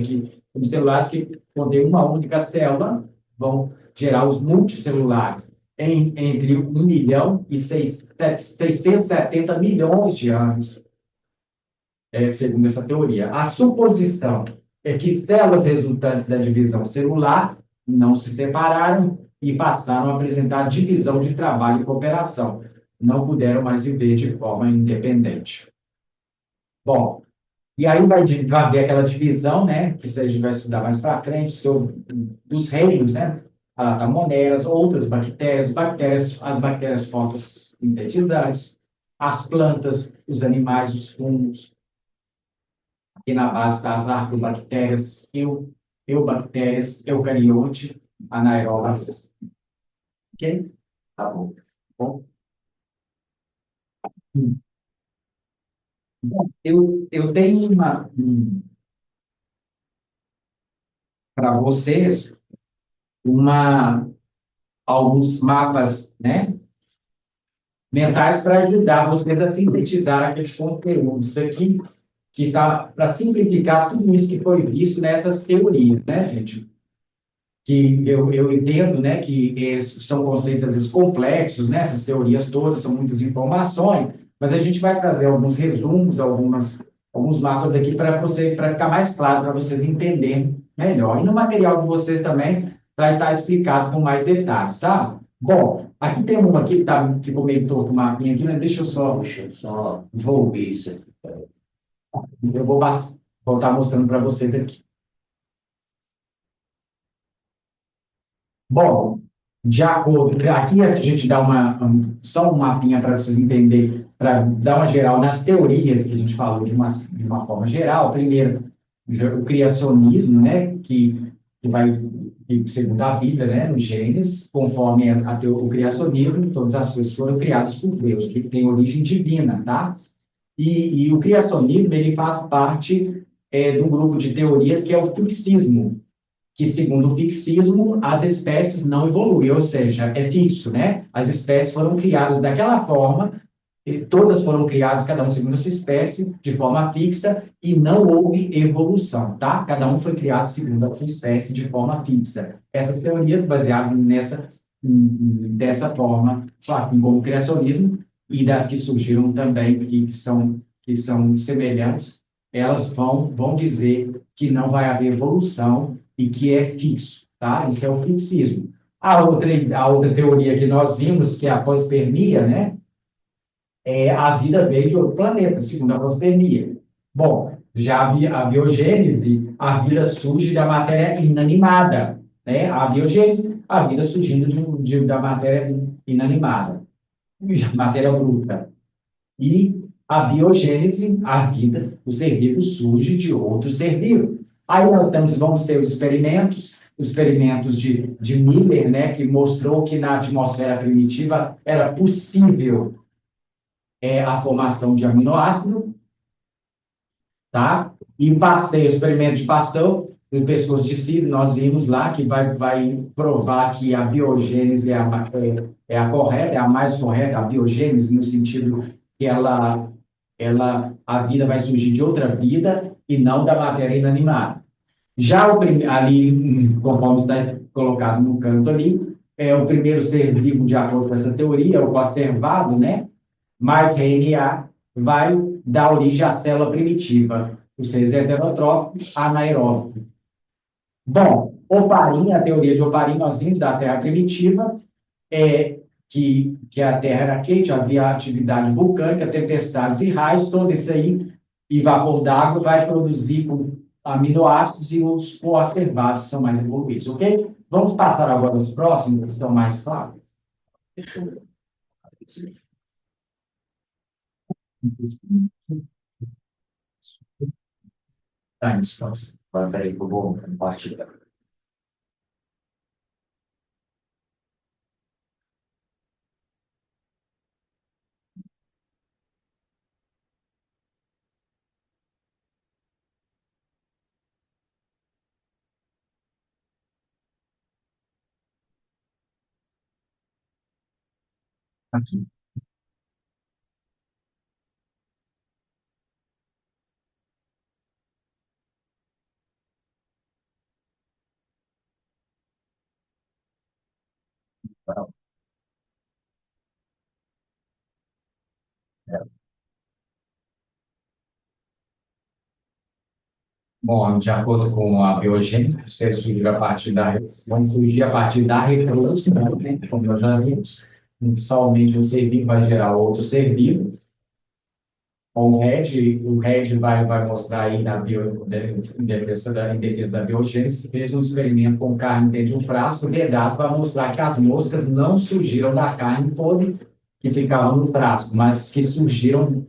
unicelulares que contêm uma única célula, vão gerar os multicelulares entre 1 milhão e 670 milhões de anos, segundo essa teoria. A suposição é que células resultantes da divisão celular não se separaram e passaram a apresentar divisão de trabalho e cooperação. Não puderam mais viver de forma independente. Bom, e aí vai haver aquela divisão, né, que a gente vai estudar mais para frente, dos reinos, né, a moneras, outras bactérias, as bactérias fotossintetizantes, as plantas, os animais, os fungos, aqui na base das arcobactérias, eubactérias, eucariote, anaeróbias. Ok? Tá bom. Bom, eu tenho para vocês alguns mapas, né, mentais para ajudar vocês a sintetizar aqueles conteúdos aqui, que está para simplificar tudo isso que foi visto nessas teorias, né, gente? Que eu entendo, né, que são conceitos, às vezes, complexos, né, essas teorias todas, são muitas informações, mas a gente vai trazer alguns resumos, alguns mapas aqui para ficar mais claro, para vocês entenderem melhor. E no material de vocês também vai estar explicado com mais detalhes, tá? Bom, aqui tem uma aqui que ficou meio torto o mapinha aqui, mas deixa eu só volver isso aqui. Eu vou estar mostrando para vocês aqui. Bom, de acordo, aqui a gente dá só um mapinha para vocês entenderem, para dar uma geral nas teorias que a gente falou de uma forma geral. Primeiro, o criacionismo, né, que segundo a Bíblia, né, no Gênesis, conforme o criacionismo, todas as coisas foram criadas por Deus, que tem origem divina, tá? E o criacionismo, ele faz parte do grupo de teorias que é o fixismo, que, segundo o fixismo, as espécies não evoluem, ou seja, é fixo, né? As espécies foram criadas daquela forma, todas foram criadas, cada um segundo a sua espécie, de forma fixa, e não houve evolução, tá? Cada um foi criado segundo a sua espécie, de forma fixa. Essas teorias, baseadas dessa forma, como o criacionismo, e das que surgiram também, que são semelhantes, elas vão dizer que não vai haver evolução e que é fixo, tá? Isso é o fixismo. A outra teoria que nós vimos, que é a panspermia, né? A vida veio de outro planeta, segundo a panspermia. Bom, já a biogênese, a vida surge da matéria inanimada, né? A biogênese, a vida surgindo da matéria inanimada, matéria bruta. E A biogênese, a vida, o ser vivo surge de outro ser vivo. Aí vamos ter os experimentos de Miller, né, que mostrou que na atmosfera primitiva era possível a formação de aminoácido, tá? E Pasteur, o experimento de Pasteur, em pessoas de cis, nós vimos lá que vai provar que a biogênese é a correta, é a mais correta, a biogênese no sentido que a vida vai surgir de outra vida e não da matéria inanimada. Já ali, conforme está colocado no canto ali, o primeiro ser vivo, de acordo com essa teoria, o conservado, né? Mais RNA vai dar origem à célula primitiva, os seres heterotróficos anaeróbicos. Bom, Oparin, a teoria de Oparin, nós vimos da Terra primitiva, que a Terra era quente, havia atividade vulcânica, tempestades e raios, todo isso aí, e vapor d'água vai produzir aminoácidos e os coacervados são mais evoluídos, ok? Vamos passar agora aos próximos, que estão mais claros. Deixa eu ver. Tá, então, agora peraí que eu vou compartilhar. Aqui. Tá? É. Bom, de acordo com a biogênese, os seres vão surgir a partir da reprodução, né? Como nós já vimos. Somente um ser vivo vai gerar outro ser vivo. O Red vai mostrar aí em defesa da biogênese, fez um experimento com carne dentro de um frasco vedado para mostrar que as moscas não surgiram da carne podre que ficava no frasco, mas que surgiram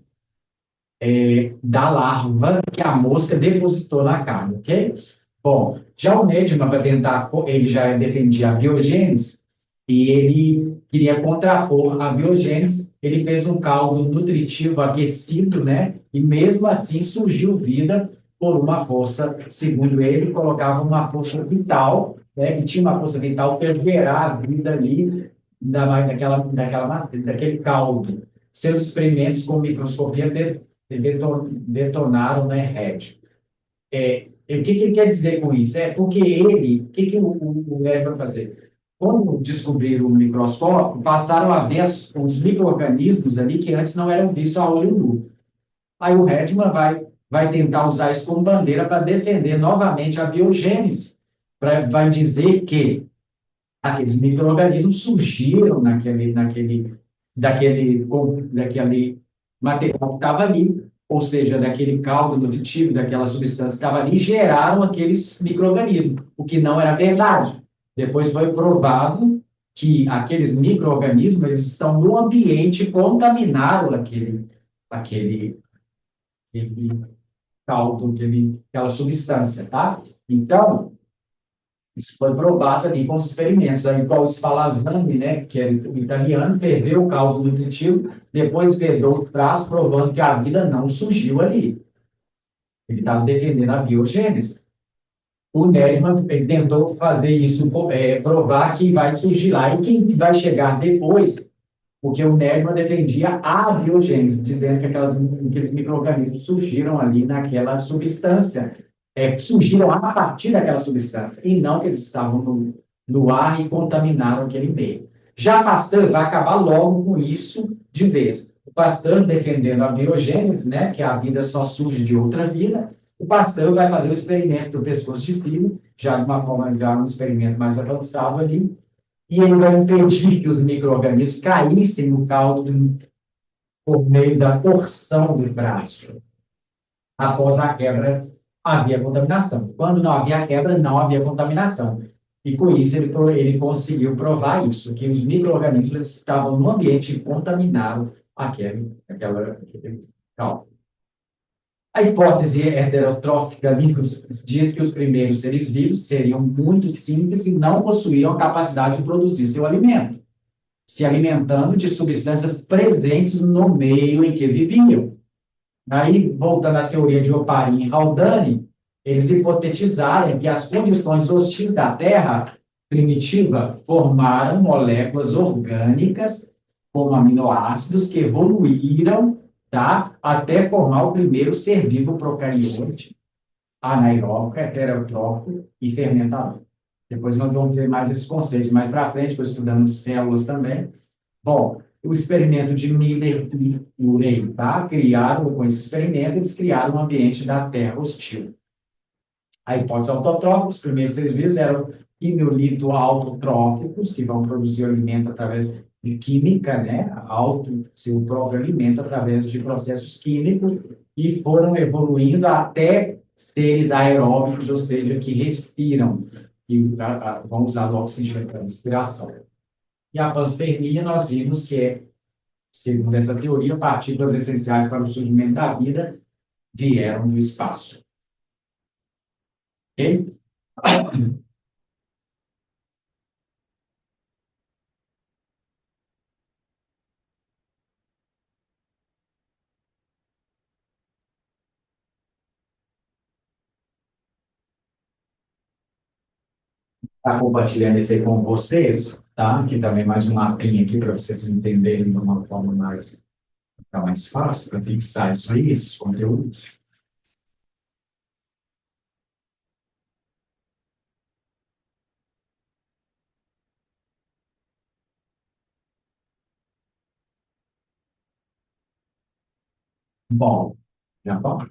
da larva que a mosca depositou na carne, ok? Bom, já o Nedman, para tentar, ele já defendia a biogênese e ele queria contrapor a biogênese, ele fez um caldo nutritivo aquecido, né? E mesmo assim surgiu vida por uma força, segundo ele, colocava uma força vital, né? Que tinha uma força vital para gerar a vida ali daquele caldo. Seus experimentos com microscopia detonaram, né, Red. O que ele quer dizer com isso? Porque o que o Red vai fazer? Quando descobriram o microscópio, passaram a ver os micro-organismos ali que antes não eram vistos a olho nu. Aí o Redman vai tentar usar isso como bandeira para defender novamente a biogênese, vai dizer que aqueles micro-organismos surgiram daquele material que estava ali, ou seja, daquele caldo nutritivo, daquela substância que estava ali, e geraram aqueles micro-organismos, o que não era verdade. Depois foi provado que aqueles micro-organismos eles estão no ambiente e contaminaram aquele caldo, aquela substância, tá? Então, isso foi provado ali com os experimentos. Aí, igual o Spallanzani, né, que era italiano, ferveu o caldo nutritivo, depois vedou o traço, provando que a vida não surgiu ali. Ele estava defendendo a biogênese. O Nerman tentou fazer isso, provar que vai surgir lá. E quem vai chegar depois, porque o Nerman defendia a biogênese, dizendo que aqueles micro-organismos surgiram ali naquela substância, surgiram a partir daquela substância, e não que eles estavam no ar e contaminaram aquele meio. Já Pasteur vai acabar logo com isso de vez. O Pasteur defendendo a biogênese, né, que a vida só surge de outra vida, o Pasteur vai fazer o experimento do pescoço de cílio, já de uma forma, já um experimento mais avançado ali, e ele vai impedir que os micro-organismos caíssem no caldo por meio da torção do braço. Após a quebra, havia contaminação. Quando não havia quebra, não havia contaminação. E com isso ele conseguiu provar isso, que os micro-organismos estavam no ambiente e contaminaram aquele Calma. A hipótese heterotrófica diz que os primeiros seres vivos seriam muito simples e não possuíam a capacidade de produzir seu alimento, se alimentando de substâncias presentes no meio em que viviam. Aí, voltando à teoria de Oparin e Haldane, eles hipotetizaram que as condições hostis da Terra primitiva formaram moléculas orgânicas, como aminoácidos, que evoluíram, tá, até formar o primeiro ser vivo procariote, anaeróbico, heterotrófico e fermentador. Depois nós vamos ver mais esses conceitos mais para frente, estou estudando células também. Bom, o experimento de Miller e Urey, tá? Criaram, com esse experimento, eles criaram um ambiente da Terra hostil. A hipótese autotrófica, os primeiros seres vivos eram quimiolito-autotróficos, que vão produzir alimento através de química, né? Seu próprio alimento através de processos químicos, e foram evoluindo até seres aeróbicos, ou seja, que respiram, que vão usar o oxigênio para respiração. E a panspermia, nós vimos que é, segundo essa teoria, partículas essenciais para o surgimento da vida vieram do espaço. Ok? Está compartilhando isso aí com vocês, tá? Aqui também mais um mapinha aqui para vocês entenderem de uma forma mais, ficar mais fácil para fixar isso aí, esses conteúdos. Bom, já bom.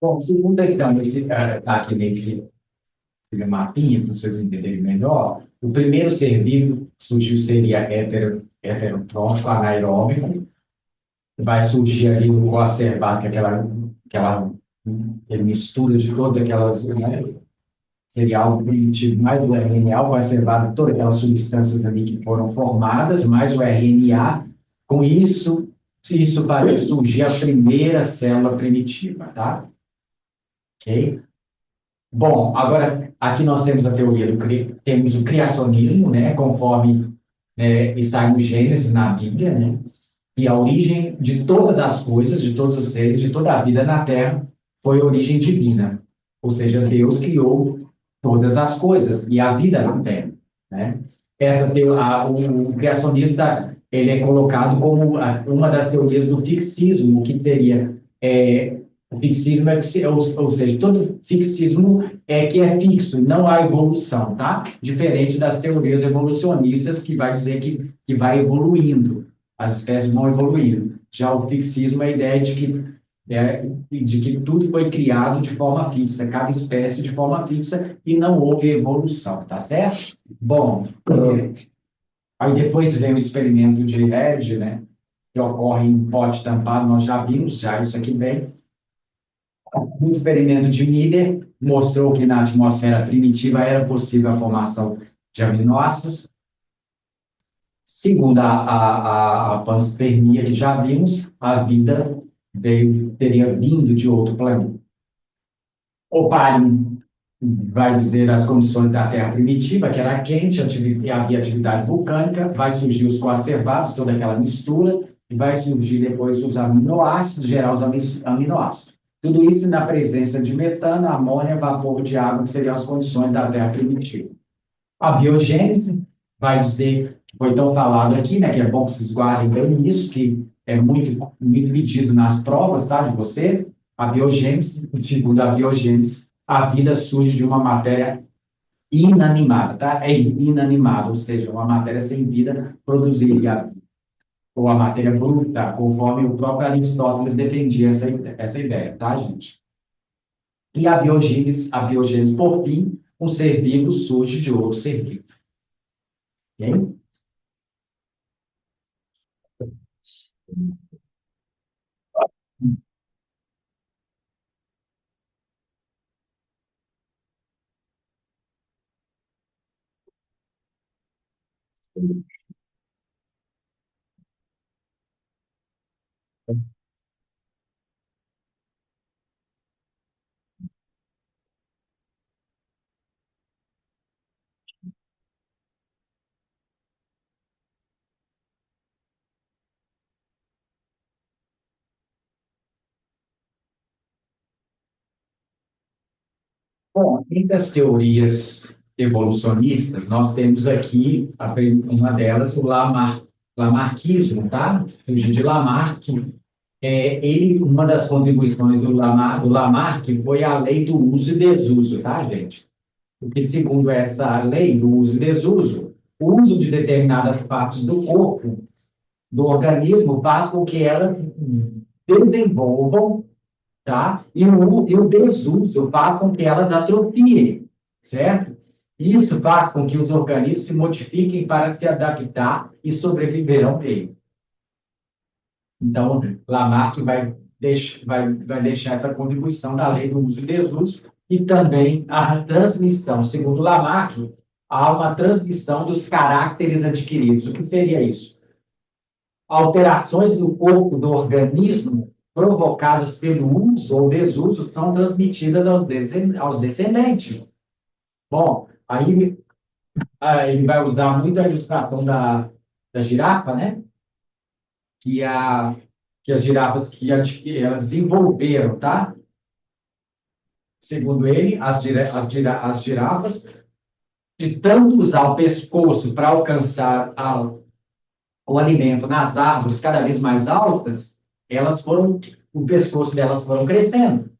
Bom, segundo então, tá aqui esse mapinha, para vocês entenderem melhor, o primeiro ser vivo que surgiu seria heterotrófico, anaeróbico, vai surgir ali no coacervado, que é aquela mistura de todas aquelas, né, seria algo primitivo, mais o RNA, o coacervado, todas aquelas substâncias ali que foram formadas, mais o RNA, com isso vai surgir a primeira célula primitiva, tá? Ok? Bom, agora aqui nós temos a teoria temos o criacionismo, né, conforme está no Gênesis, na Bíblia, né? E a origem de todas as coisas, de todos os seres, de toda a vida na Terra, foi origem divina. Ou seja, Deus criou todas as coisas e a vida na Terra, né? O criacionismo ele é colocado como uma das teorias do fixismo, que seria o fixismo ou seja, todo fixismo é que é fixo, não há evolução, tá? Diferente das teorias evolucionistas que vai dizer que vai evoluindo, as espécies vão evoluindo. Já o fixismo é a ideia de que tudo foi criado de forma fixa, cada espécie de forma fixa e não houve evolução, tá certo? Bom, aí depois vem o experimento de Redd, né, que ocorre em pote tampado, nós já vimos já isso aqui bem. O experimento de Miller mostrou que na atmosfera primitiva era possível a formação de aminoácidos. Segundo a panspermia que já vimos, a vida teria vindo de outro planeta. Oparin vai dizer as condições da Terra primitiva, que era quente, havia atividade vulcânica, vai surgir os coacervados, toda aquela mistura, e vai surgir depois os aminoácidos, gerar os aminoácidos. Tudo isso na presença de metano, amônia, vapor de água, que seriam as condições da Terra primitiva. A biogênese vai dizer, que foi tão falado aqui, né, que é bom que vocês guardem bem isso, que é muito pedido nas provas, tá, de vocês. A biogênese, segundo a biogênese, a vida surge de uma matéria inanimada, tá? É inanimada, ou seja, uma matéria sem vida produziria, ou a matéria bruta, conforme o próprio Aristóteles defendia essa ideia, tá, gente? E a biogênese, por fim, um ser vivo surge de outro ser vivo. Ok? Bom, entre as teorias evolucionistas, nós temos aqui uma delas, o Lamarckismo, tá? Surgiu de Lamarck. Uma das contribuições do Lamarck foi a lei do uso e desuso, tá, gente? Porque, segundo essa lei do uso e desuso, o uso de determinadas partes do corpo, do organismo, faz com que elas desenvolvam, tá? E o desuso faz com que elas atrofiem, certo? Isso faz com que os organismos se modifiquem para se adaptar e sobreviver ao meio. Então, Lamarck vai deixar essa contribuição da lei do uso e desuso e também a transmissão. Segundo Lamarck, há uma transmissão dos caracteres adquiridos. O que seria isso? Alterações no corpo do organismo provocadas pelo uso ou desuso são transmitidas aos descendentes. Bom, aí ele vai usar muito a ilustração da girafa, né? Que, a, que as girafas que elas desenvolveram, tá? Segundo ele, as girafas, de tanto usar o pescoço para alcançar o alimento nas árvores cada vez mais altas, o pescoço delas foram crescendo,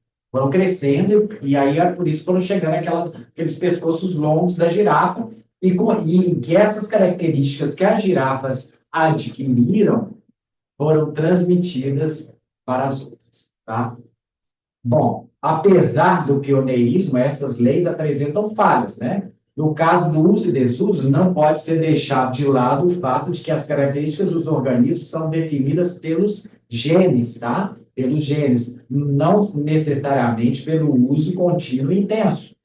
e aí por isso foram chegando aqueles pescoços longos da girafa, e que essas características que as girafas adquiriram foram transmitidas para as outras, tá? Bom, apesar do pioneirismo, essas leis apresentam falhas, né? No caso do uso e desuso, não pode ser deixado de lado o fato de que as características dos organismos são definidas pelos genes, tá? Pelos genes, não necessariamente pelo uso contínuo e intenso.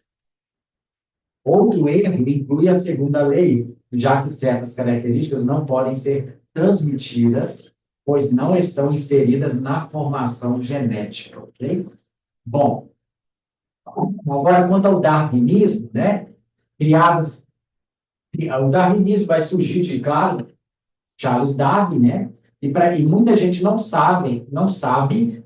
Outro erro inclui a segunda lei, já que certas características não podem ser transmitidas, pois não estão inseridas na formação genética, ok? Bom, agora quanto ao darwinismo, né? Criados, o darwinismo vai surgir de, claro, Charles Darwin, né? E muita gente não sabe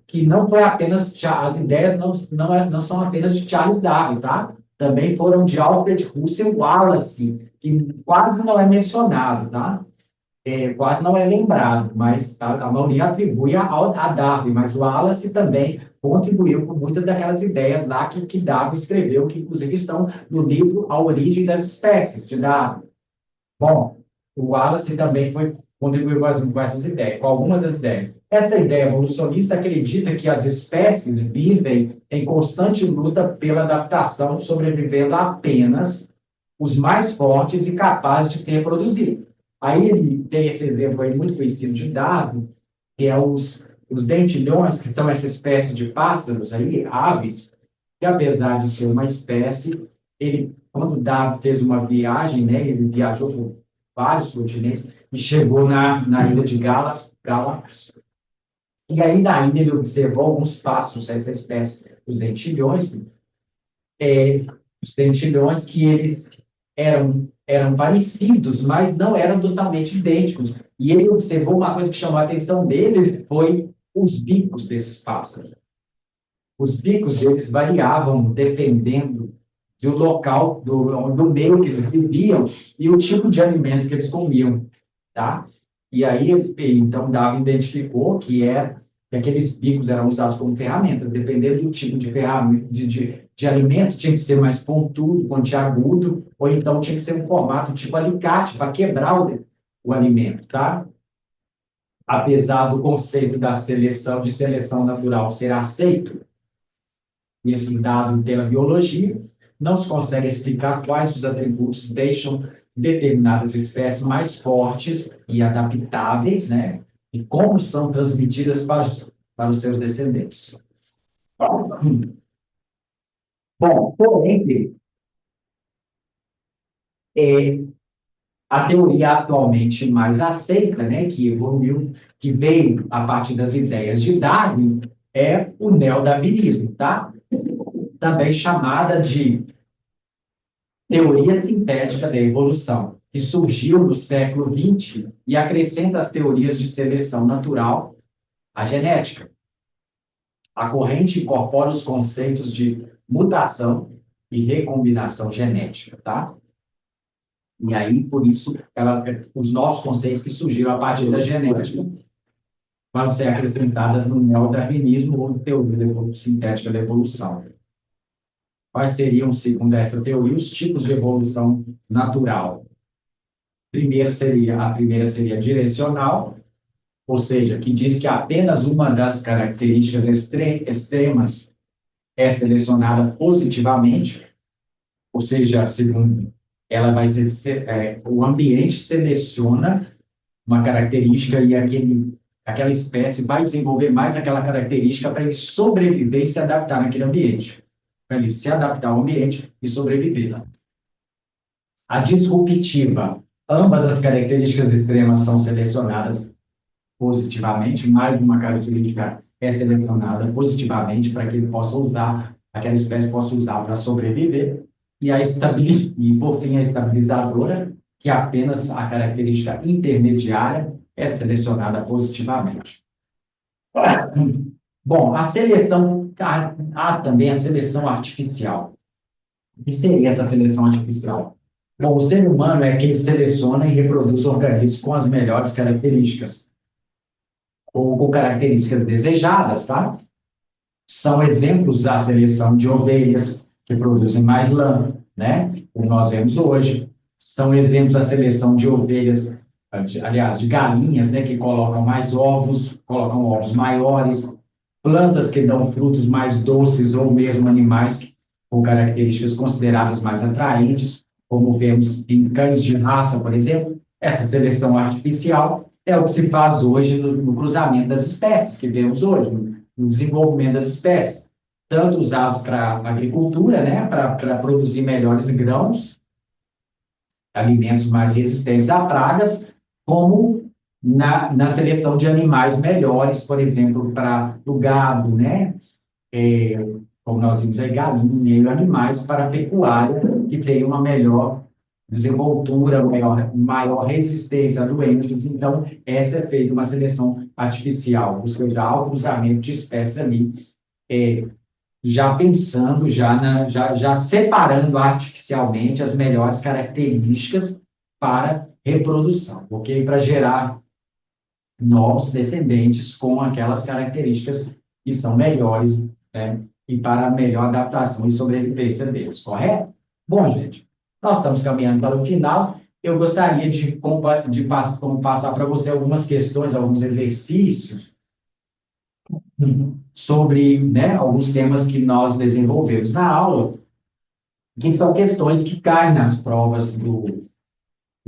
que não foi apenas as ideias não são apenas de Charles Darwin, tá? Também foram de Alfred Russel Wallace, que quase não é mencionado, tá? Quase não é lembrado, mas a maioria atribui a Darwin, mas o Wallace também contribuiu com muitas daquelas ideias lá que Darwin escreveu, que inclusive estão no livro A Origem das Espécies, de Darwin. Bom, o Wallace também contribuiu com essas ideias, com algumas das ideias. Essa ideia evolucionista acredita que as espécies vivem em constante luta pela adaptação, sobrevivendo apenas os mais fortes e capazes de se reproduzir. Aí ele tem esse exemplo aí muito conhecido de Darwin, que é os dentilhões, que são essa espécie de pássaros aí, aves, que apesar de ser uma espécie, quando Darwin fez uma viagem, né, ele viajou por vários continentes e chegou na ilha de Galápagos. E aí na ilha ele observou alguns pássaros, essa espécie, os dentilhões que eles eram parecidos, mas não eram totalmente idênticos. E ele observou uma coisa que chamou a atenção dele, foi os bicos desses pássaros. Os bicos deles variavam dependendo do local, do meio que eles viviam e o tipo de alimento que eles comiam, tá? E aí, então, Darwin identificou que aqueles bicos eram usados como ferramentas, dependendo do tipo de ferramenta, de alimento, tinha que ser mais pontudo, pontiagudo, ou então tinha que ser um formato tipo alicate, para quebrar o alimento, tá? Apesar do conceito de seleção natural ser aceito, isso dado pela biologia, não se consegue explicar quais os atributos deixam determinadas espécies mais fortes e adaptáveis, né? E como são transmitidas para os seus descendentes. Bom, porém, é, a teoria atualmente mais aceita, né, que evoluiu, que veio a partir das ideias de Darwin, é o neodarwinismo, tá? Também chamada de teoria sintética da evolução, que surgiu no século XX e acrescenta as teorias de seleção natural à genética. A corrente incorpora os conceitos de mutação, e recombinação genética, tá? E aí, por isso, os novos conceitos que surgiram a partir da genética vão ser acrescentadas no neodarwinismo ou teoria sintética da evolução. Quais seriam, segundo essa teoria, os tipos de evolução natural? A primeira seria direcional, ou seja, que diz que apenas uma das características extremas é selecionada positivamente, ou seja, segundo ela vai o ambiente seleciona uma característica e aquela espécie vai desenvolver mais aquela característica para ele sobreviver e se adaptar naquele ambiente, para ele se adaptar ao ambiente e sobreviver. A disruptiva, ambas as características extremas são selecionadas positivamente, mais uma característica é selecionada positivamente para que ele possa usar, aquela espécie possa usar para sobreviver, e por fim a estabilizadora, que apenas a característica intermediária é selecionada positivamente. Bom, há também a seleção artificial. O que seria essa seleção artificial? Bom, o ser humano é quem seleciona e reproduz organismos com as melhores características, ou com características desejadas, tá? São exemplos da seleção de ovelhas, que produzem mais lã, né? Como nós vemos hoje. São exemplos da seleção de ovelhas, aliás, de galinhas, né? Que colocam ovos maiores, plantas que dão frutos mais doces, ou mesmo animais com características consideradas mais atraentes, como vemos em cães de raça, por exemplo. Essa seleção artificial é o que se faz hoje no cruzamento das espécies, que vemos hoje, no desenvolvimento das espécies, tanto usados para agricultura, né, para produzir melhores grãos, alimentos mais resistentes a pragas, como na seleção de animais melhores, por exemplo, para o gado, né, como nós vimos aí, galinha e animais para a pecuária, que tem uma melhor desenvoltura, maior resistência a doenças. Então, essa é feita uma seleção artificial, ou seja, há o cruzamento de espécies ali, já pensando, já separando artificialmente as melhores características para reprodução, ok? Para gerar novos descendentes com aquelas características que são melhores, né? E para melhor adaptação e sobrevivência deles, correto? Bom, gente, nós estamos caminhando para o final. Eu gostaria de passar para você algumas questões, alguns exercícios sobre, né, alguns temas que nós desenvolvemos na aula, que são questões que caem nas provas do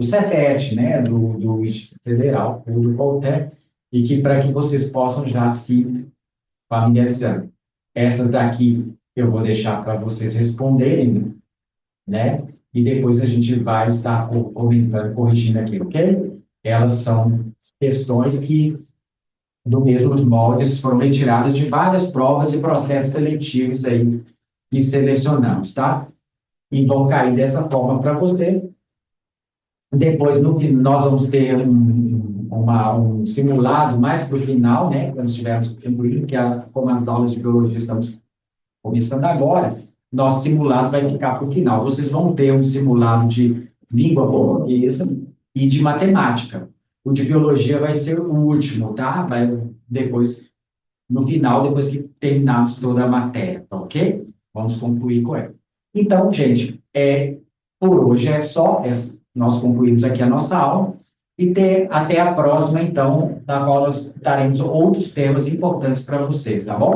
Cefet, né, do Instituto Federal, ou do Coltec, e que para que vocês possam já se familiarizar. Essas daqui eu vou deixar para vocês responderem, né? E depois a gente vai estar comentando, corrigindo aqui, ok? Elas são questões que, do mesmos moldes, foram retiradas de várias provas e processos seletivos aí que selecionamos, tá? E vão cair dessa forma para vocês. Depois, no fim, nós vamos ter um simulado mais para o final, né? Quando estivermos concluindo, que como as aulas de biologia estamos começando agora, nosso simulado vai ficar para o final. Vocês vão ter um simulado de língua portuguesa e de matemática. O de biologia vai ser o último, tá? Vai depois, no final, depois que terminarmos toda a matéria, tá ok? Vamos concluir com ela. Então, gente, por hoje é só. Nós concluímos aqui a nossa aula. E até a próxima, então, na qual nós daremos outros temas importantes para vocês, tá bom?